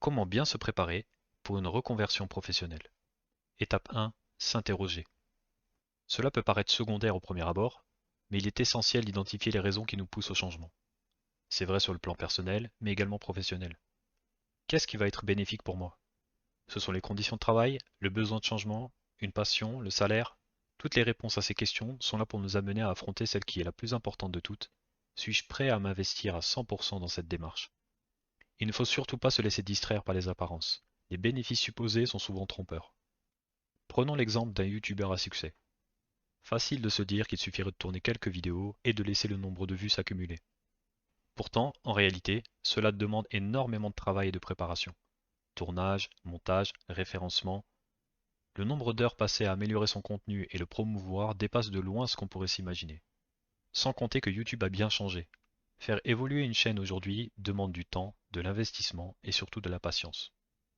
Comment bien se préparer pour une reconversion professionnelle? Étape 1. S'interroger. Cela peut paraître secondaire au premier abord, mais il est essentiel d'identifier les raisons qui nous poussent au changement. C'est vrai sur le plan personnel, mais également professionnel. Qu'est-ce qui va être bénéfique pour moi? Ce sont les conditions de travail, le besoin de changement, une passion, le salaire? Toutes les réponses à ces questions sont là pour nous amener à affronter celle qui est la plus importante de toutes. Suis-je prêt à m'investir à 100% dans cette démarche? Il ne faut surtout pas se laisser distraire par les apparences. Les bénéfices supposés sont souvent trompeurs. Prenons l'exemple d'un youtubeur à succès. Facile de se dire qu'il suffirait de tourner quelques vidéos et de laisser le nombre de vues s'accumuler. Pourtant, en réalité, cela demande énormément de travail et de préparation. Tournage, montage, référencement. Le nombre d'heures passées à améliorer son contenu et le promouvoir dépasse de loin ce qu'on pourrait s'imaginer. Sans compter que YouTube a bien changé. Faire évoluer une chaîne aujourd'hui demande du temps, de l'investissement et surtout de la patience.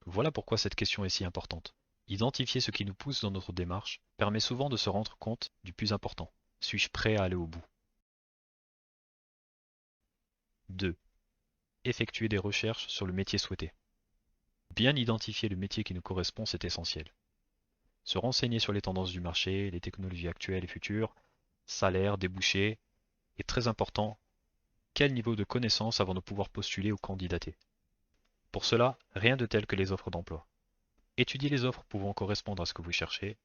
Voilà pourquoi cette question est si importante. Identifier ce qui nous pousse dans notre démarche permet souvent de se rendre compte du plus important. Suis-je prêt à aller au bout? 2. Effectuer des recherches sur le métier souhaité. Bien identifier le métier qui nous correspond, c'est essentiel. Se renseigner sur les tendances du marché, les technologies actuelles et futures, salaire, débouchés, est très important. Quel niveau de connaissance avant de pouvoir postuler ou candidater? Pour cela, rien de tel que les offres d'emploi. Étudiez les offres pouvant correspondre à ce que vous cherchez,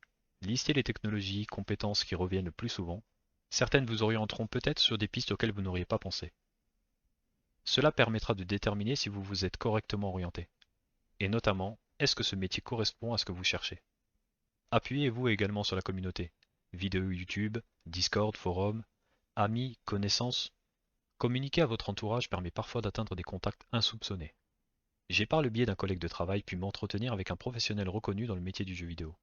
listez les technologies, compétences qui reviennent le plus souvent. Certaines vous orienteront peut-être sur des pistes auxquelles vous n'auriez pas pensé. Cela permettra de déterminer si vous vous êtes correctement orienté. Et notamment, est-ce que ce métier correspond à ce que vous cherchez? Appuyez-vous également sur la communauté. Vidéos YouTube, Discord, forum, amis, connaissances. Communiquer à votre entourage permet parfois d'atteindre des contacts insoupçonnés. J'ai par le biais d'un collègue de travail pu m'entretenir avec un professionnel reconnu dans le métier du jeu vidéo.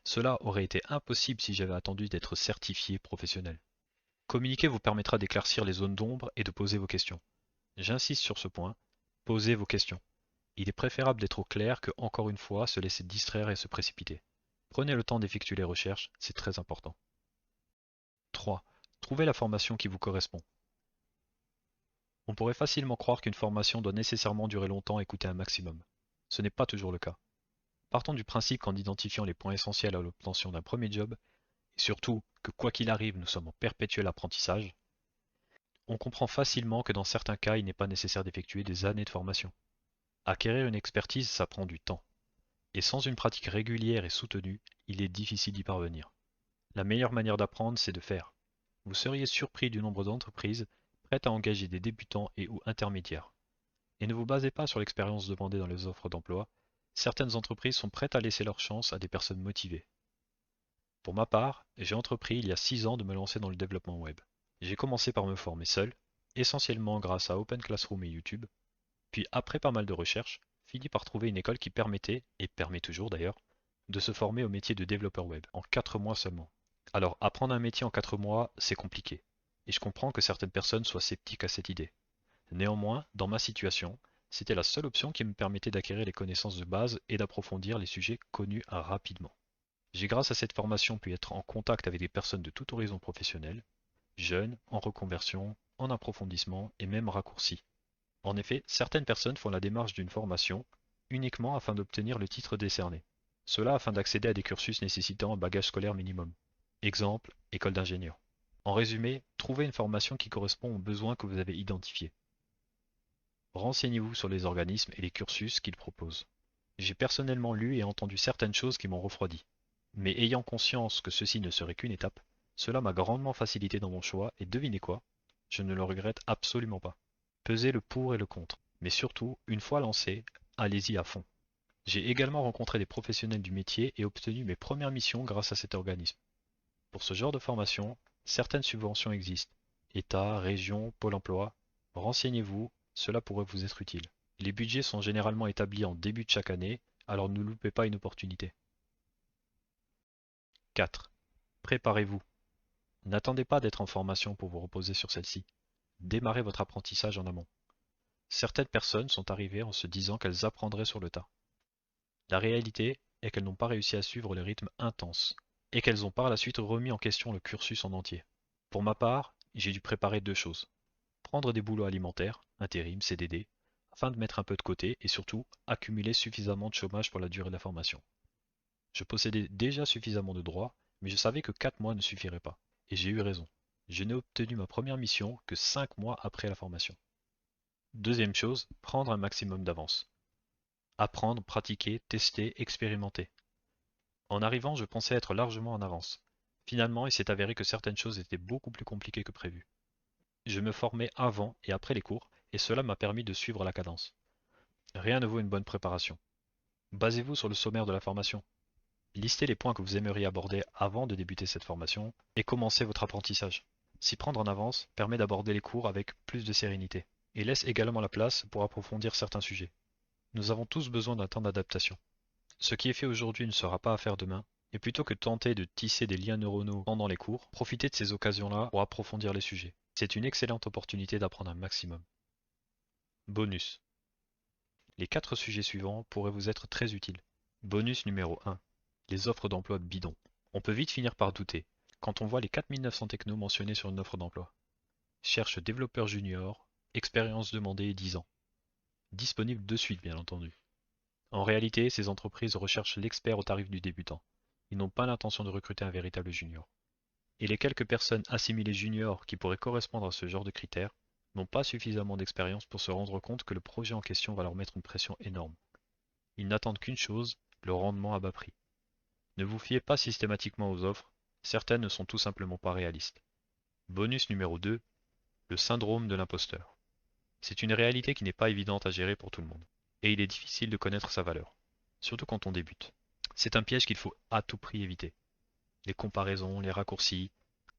Cela aurait été impossible si j'avais attendu d'être certifié professionnel. Communiquer vous permettra d'éclaircir les zones d'ombre et de poser vos questions. J'insiste sur ce point, posez vos questions. Il est préférable d'être au clair que, encore une fois, se laisser distraire et se précipiter. Prenez le temps d'effectuer les recherches, c'est très important. 3. Trouvez la formation qui vous correspond. On pourrait facilement croire qu'une formation doit nécessairement durer longtemps et coûter un maximum. Ce n'est pas toujours le cas. Partons du principe qu'en identifiant les points essentiels à l'obtention d'un premier job, et surtout que quoi qu'il arrive, nous sommes en perpétuel apprentissage, on comprend facilement que dans certains cas, il n'est pas nécessaire d'effectuer des années de formation. Acquérir une expertise, ça prend du temps. Et sans une pratique régulière et soutenue, il est difficile d'y parvenir. La meilleure manière d'apprendre, c'est de faire. Vous seriez surpris du nombre d'entreprises prêtes à engager des débutants et ou intermédiaires. Et ne vous basez pas sur l'expérience demandée dans les offres d'emploi, certaines entreprises sont prêtes à laisser leur chance à des personnes motivées. Pour ma part, j'ai entrepris il y a 6 ans de me lancer dans le développement web. J'ai commencé par me former seul, essentiellement grâce à Open Classroom et YouTube, puis après pas mal de recherches, fini par trouver une école qui permettait, et permet toujours d'ailleurs, de se former au métier de développeur web en 4 mois seulement. Alors apprendre un métier en 4 mois, c'est compliqué, et je comprends que certaines personnes soient sceptiques à cette idée. Néanmoins, dans ma situation, c'était la seule option qui me permettait d'acquérir les connaissances de base et d'approfondir les sujets connus rapidement. J'ai grâce à cette formation pu être en contact avec des personnes de tout horizon professionnel, jeunes, en reconversion, en approfondissement et même raccourci. En effet, certaines personnes font la démarche d'une formation uniquement afin d'obtenir le titre décerné. Cela afin d'accéder à des cursus nécessitant un bagage scolaire minimum. Exemple, école d'ingénieur. En résumé, trouvez une formation qui correspond aux besoins que vous avez identifiés. Renseignez-vous sur les organismes et les cursus qu'ils proposent. J'ai personnellement lu et entendu certaines choses qui m'ont refroidi. Mais ayant conscience que ceci ne serait qu'une étape, cela m'a grandement facilité dans mon choix et devinez quoi? Je ne le regrette absolument pas. Pesez le pour et le contre. Mais surtout, une fois lancé, allez-y à fond. J'ai également rencontré des professionnels du métier et obtenu mes premières missions grâce à cet organisme. Pour ce genre de formation, certaines subventions existent. État, région, Pôle emploi. Renseignez-vous, cela pourrait vous être utile. Les budgets sont généralement établis en début de chaque année, alors ne loupez pas une opportunité. 4. Préparez-vous. N'attendez pas d'être en formation pour vous reposer sur celle-ci. Démarrez votre apprentissage en amont. Certaines personnes sont arrivées en se disant qu'elles apprendraient sur le tas. La réalité est qu'elles n'ont pas réussi à suivre le rythme intense, et qu'elles ont par la suite remis en question le cursus en entier. Pour ma part, j'ai dû préparer deux choses. Prendre des boulots alimentaires, intérim, CDD, afin de mettre un peu de côté et surtout accumuler suffisamment de chômage pour la durée de la formation. Je possédais déjà suffisamment de droits, mais je savais que 4 mois ne suffiraient pas. Et j'ai eu raison. Je n'ai obtenu ma première mission que 5 mois après la formation. Deuxième chose, prendre un maximum d'avance. Apprendre, pratiquer, tester, expérimenter. En arrivant, je pensais être largement en avance. Finalement, il s'est avéré que certaines choses étaient beaucoup plus compliquées que prévu. Je me formais avant et après les cours, et cela m'a permis de suivre la cadence. Rien ne vaut une bonne préparation. Basez-vous sur le sommaire de la formation. Listez les points que vous aimeriez aborder avant de débuter cette formation et commencez votre apprentissage. S'y prendre en avance permet d'aborder les cours avec plus de sérénité et laisse également la place pour approfondir certains sujets. Nous avons tous besoin d'un temps d'adaptation. Ce qui est fait aujourd'hui ne sera pas à faire demain, et plutôt que de tenter de tisser des liens neuronaux pendant les cours, profitez de ces occasions-là pour approfondir les sujets. C'est une excellente opportunité d'apprendre un maximum. Bonus. Les 4 sujets suivants pourraient vous être très utiles. Bonus numéro 1. Les offres d'emploi bidons. On peut vite finir par douter quand on voit les 4900 technos mentionnés sur une offre d'emploi. Cherche développeur junior, expérience demandée 10 ans. Disponible de suite bien entendu. En réalité, ces entreprises recherchent l'expert au tarif du débutant. Ils n'ont pas l'intention de recruter un véritable junior. Et les quelques personnes assimilées juniors qui pourraient correspondre à ce genre de critères n'ont pas suffisamment d'expérience pour se rendre compte que le projet en question va leur mettre une pression énorme. Ils n'attendent qu'une chose, le rendement à bas prix. Ne vous fiez pas systématiquement aux offres, certaines ne sont tout simplement pas réalistes. Bonus numéro 2, le syndrome de l'imposteur. C'est une réalité qui n'est pas évidente à gérer pour tout le monde, et il est difficile de connaître sa valeur, surtout quand on débute. C'est un piège qu'il faut à tout prix éviter. Les comparaisons, les raccourcis,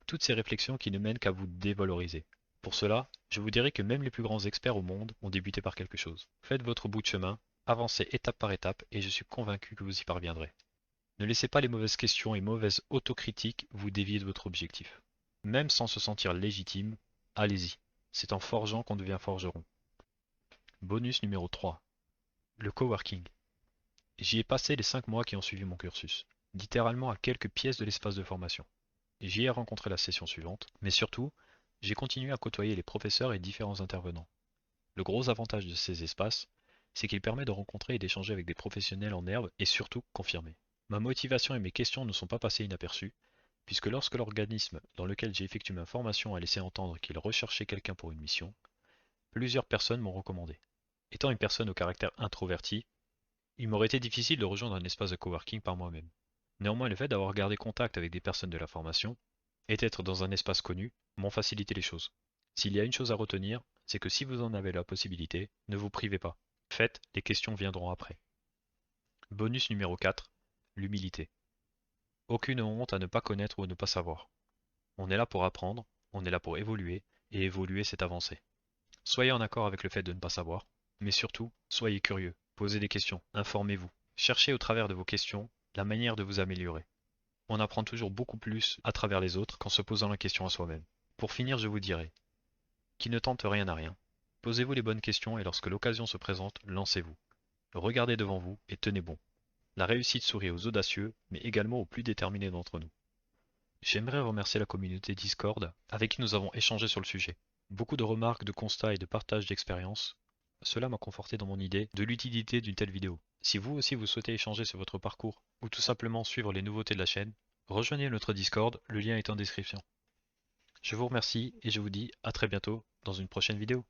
toutes ces réflexions qui ne mènent qu'à vous dévaloriser. Pour cela, je vous dirais que même les plus grands experts au monde ont débuté par quelque chose. Faites votre bout de chemin, avancez étape par étape, et je suis convaincu que vous y parviendrez. Ne laissez pas les mauvaises questions et mauvaises autocritiques vous dévier de votre objectif. Même sans se sentir légitime, allez-y. C'est en forgeant qu'on devient forgeron. Bonus numéro 3. Le coworking. J'y ai passé les 5 mois qui ont suivi mon cursus, littéralement à quelques pièces de l'espace de formation. J'y ai rencontré la session suivante, mais surtout, j'ai continué à côtoyer les professeurs et différents intervenants. Le gros avantage de ces espaces, c'est qu'il permet de rencontrer et d'échanger avec des professionnels en herbe et surtout confirmés. Ma motivation et mes questions ne sont pas passées inaperçues, puisque lorsque l'organisme dans lequel j'ai effectué ma formation a laissé entendre qu'il recherchait quelqu'un pour une mission, plusieurs personnes m'ont recommandé. Étant une personne au caractère introverti, il m'aurait été difficile de rejoindre un espace de coworking par moi-même. Néanmoins, le fait d'avoir gardé contact avec des personnes de la formation et d'être dans un espace connu m'ont facilité les choses. S'il y a une chose à retenir, c'est que si vous en avez la possibilité, ne vous privez pas. Faites, les questions viendront après. Bonus numéro 4, l'humilité. Aucune honte à ne pas connaître ou à ne pas savoir. On est là pour apprendre, on est là pour évoluer, et évoluer c'est avancer. Soyez en accord avec le fait de ne pas savoir, mais surtout, soyez curieux, posez des questions, informez-vous. Cherchez au travers de vos questions la manière de vous améliorer. On apprend toujours beaucoup plus à travers les autres qu'en se posant la question à soi-même. Pour finir, je vous dirai, qui ne tente rien n'a rien. Posez-vous les bonnes questions et lorsque l'occasion se présente, lancez-vous. Regardez devant vous et tenez bon. La réussite sourit aux audacieux, mais également aux plus déterminés d'entre nous. J'aimerais remercier la communauté Discord avec qui nous avons échangé sur le sujet. Beaucoup de remarques, de constats et de partages d'expériences. Cela m'a conforté dans mon idée de l'utilité d'une telle vidéo. Si vous aussi vous souhaitez échanger sur votre parcours ou tout simplement suivre les nouveautés de la chaîne, rejoignez notre Discord, le lien est en description. Je vous remercie et je vous dis à très bientôt dans une prochaine vidéo.